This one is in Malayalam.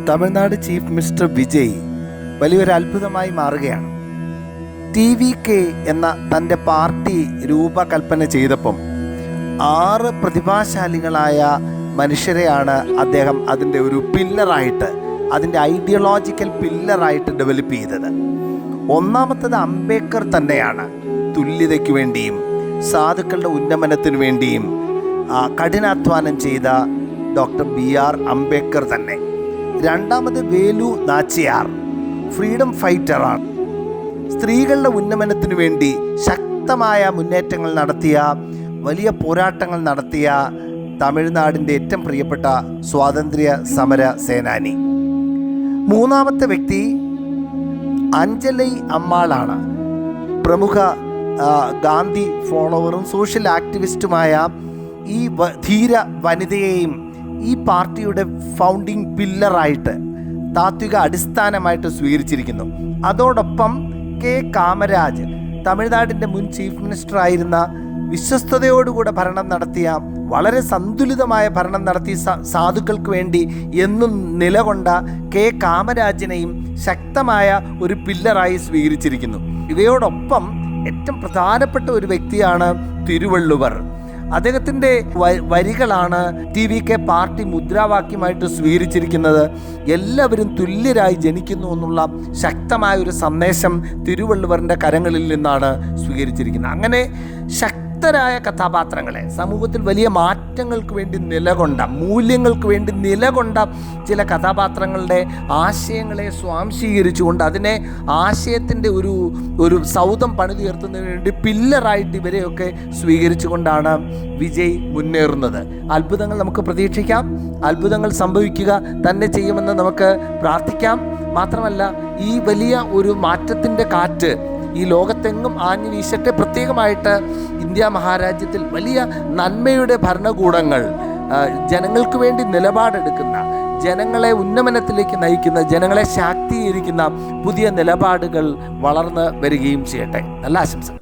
തമിഴ്നാട് ചീഫ് മിനിസ്റ്റർ വിജയ് വലിയൊരു അത്ഭുതമായി മാറുകയാണ്. TVK എന്ന തൻ്റെ പാർട്ടി രൂപകൽപ്പന ചെയ്തപ്പം 6 പ്രതിഭാശാലികളായ മനുഷ്യരെയാണ് അദ്ദേഹം അതിൻ്റെ ഒരു പില്ലറായിട്ട്, അതിൻ്റെ ഐഡിയോളജിക്കൽ പില്ലറായിട്ട് ഡെവലപ്പ് ചെയ്തത്. ഒന്നാമത്തത് അംബേദ്കർ തന്നെയാണ്. തുല്യതയ്ക്ക് വേണ്ടിയും സാധുക്കളുടെ ഉന്നമനത്തിനു വേണ്ടിയും കഠിനാധ്വാനം ചെയ്ത ഡോക്ടർ BR അംബേദ്കർ തന്നെ. രണ്ടാമത് വേലു നാച്ചിയാർ, ഫ്രീഡം ഫൈറ്ററാണ്. സ്ത്രീകളുടെ ഉന്നമനത്തിനു വേണ്ടി ശക്തമായ മുന്നേറ്റങ്ങൾ നടത്തിയ, വലിയ പോരാട്ടങ്ങൾ നടത്തിയ തമിഴ്നാടിൻ്റെ ഏറ്റവും പ്രിയപ്പെട്ട സ്വാതന്ത്ര്യ സമര സേനാനി. മൂന്നാമത്തെ വ്യക്തി അഞ്ജലി അമ്മാളാണ്. പ്രമുഖ ഗാന്ധി ഫോളോവറും സോഷ്യൽ ആക്ടിവിസ്റ്റുമായ ഈ ധീര വനിതയെയും ഈ പാർട്ടിയുടെ ഫൗണ്ടിങ് പില്ലറായിട്ട്, താത്വിക അടിസ്ഥാനമായിട്ട് സ്വീകരിച്ചിരിക്കുന്നു. അതോടൊപ്പം K. കാമരാജ്, തമിഴ്നാടിൻ്റെ മുൻ ചീഫ് മിനിസ്റ്റർ ആയിരുന്ന, വിശ്വസ്തയോടുകൂടെ ഭരണം നടത്തിയ, വളരെ സന്തുലിതമായ ഭരണം നടത്തി സാധുക്കൾക്ക് വേണ്ടി എന്നും നിലകൊണ്ട K. കാമരാജിനെയും ശക്തമായ ഒരു പില്ലറായി സ്വീകരിച്ചിരിക്കുന്നു. ഇവയോടൊപ്പം ഏറ്റവും പ്രധാനപ്പെട്ട ഒരു വ്യക്തിയാണ് തിരുവള്ളുവർ. അദ്ദേഹത്തിൻ്റെ വരികളാണ് TVK പാർട്ടി മുദ്രാവാക്യമായിട്ട് സ്വീകരിച്ചിരിക്കുന്നത്. എല്ലാവരും തുല്യരായി ജനിക്കുന്നു എന്നുള്ള ശക്തമായ ഒരു സന്ദേശം തിരുവള്ളുവറിൻ്റെ കരങ്ങളിൽ നിന്നാണ് സ്വീകരിച്ചിരിക്കുന്നത്. അങ്ങനെ ശക്തരായ കഥാപാത്രങ്ങളെ, സമൂഹത്തിൽ വലിയ മാറ്റങ്ങൾക്ക് വേണ്ടി നിലകൊണ്ട, മൂല്യങ്ങൾക്ക് വേണ്ടി നിലകൊണ്ട ചില കഥാപാത്രങ്ങളുടെ ആശയങ്ങളെ സ്വാംശീകരിച്ചുകൊണ്ട് അതിനെ ആശയത്തിൻ്റെ ഒരു സൗധം പണിതുയർത്തുന്നതിന് വേണ്ടി പില്ലറായിട്ട് ഇവരെയൊക്കെ സ്വീകരിച്ചുകൊണ്ടാണ് വിജയ് മുന്നേറുന്നത്. അത്ഭുതങ്ങൾ നമുക്ക് പ്രതീക്ഷിക്കാം. അത്ഭുതങ്ങൾ സംഭവിക്കുക തന്നെ ചെയ്യുമെന്ന് നമുക്ക് പ്രാർത്ഥിക്കാം. മാത്രമല്ല, ഈ വലിയ ഒരു മാറ്റത്തിൻ്റെ കാറ്റ് ഈ ലോകത്തെങ്ങും ആഞ്ഞു വീശട്ടെ. പ്രത്യേകമായിട്ട് ഇന്ത്യ മഹാരാജ്യത്തിൽ വലിയ നന്മയുടെ ഭരണകൂടങ്ങൾ, ജനങ്ങൾക്ക് വേണ്ടി നിലപാടെടുക്കുന്ന, ജനങ്ങളെ ഉന്നമനത്തിലേക്ക് നയിക്കുന്ന, ജനങ്ങളെ ശാക്തീകരിക്കുന്ന പുതിയ നിലപാടുകൾ വളർന്ന് വരികയും ചെയ്യട്ടെ. നല്ല ആശംസകൾ.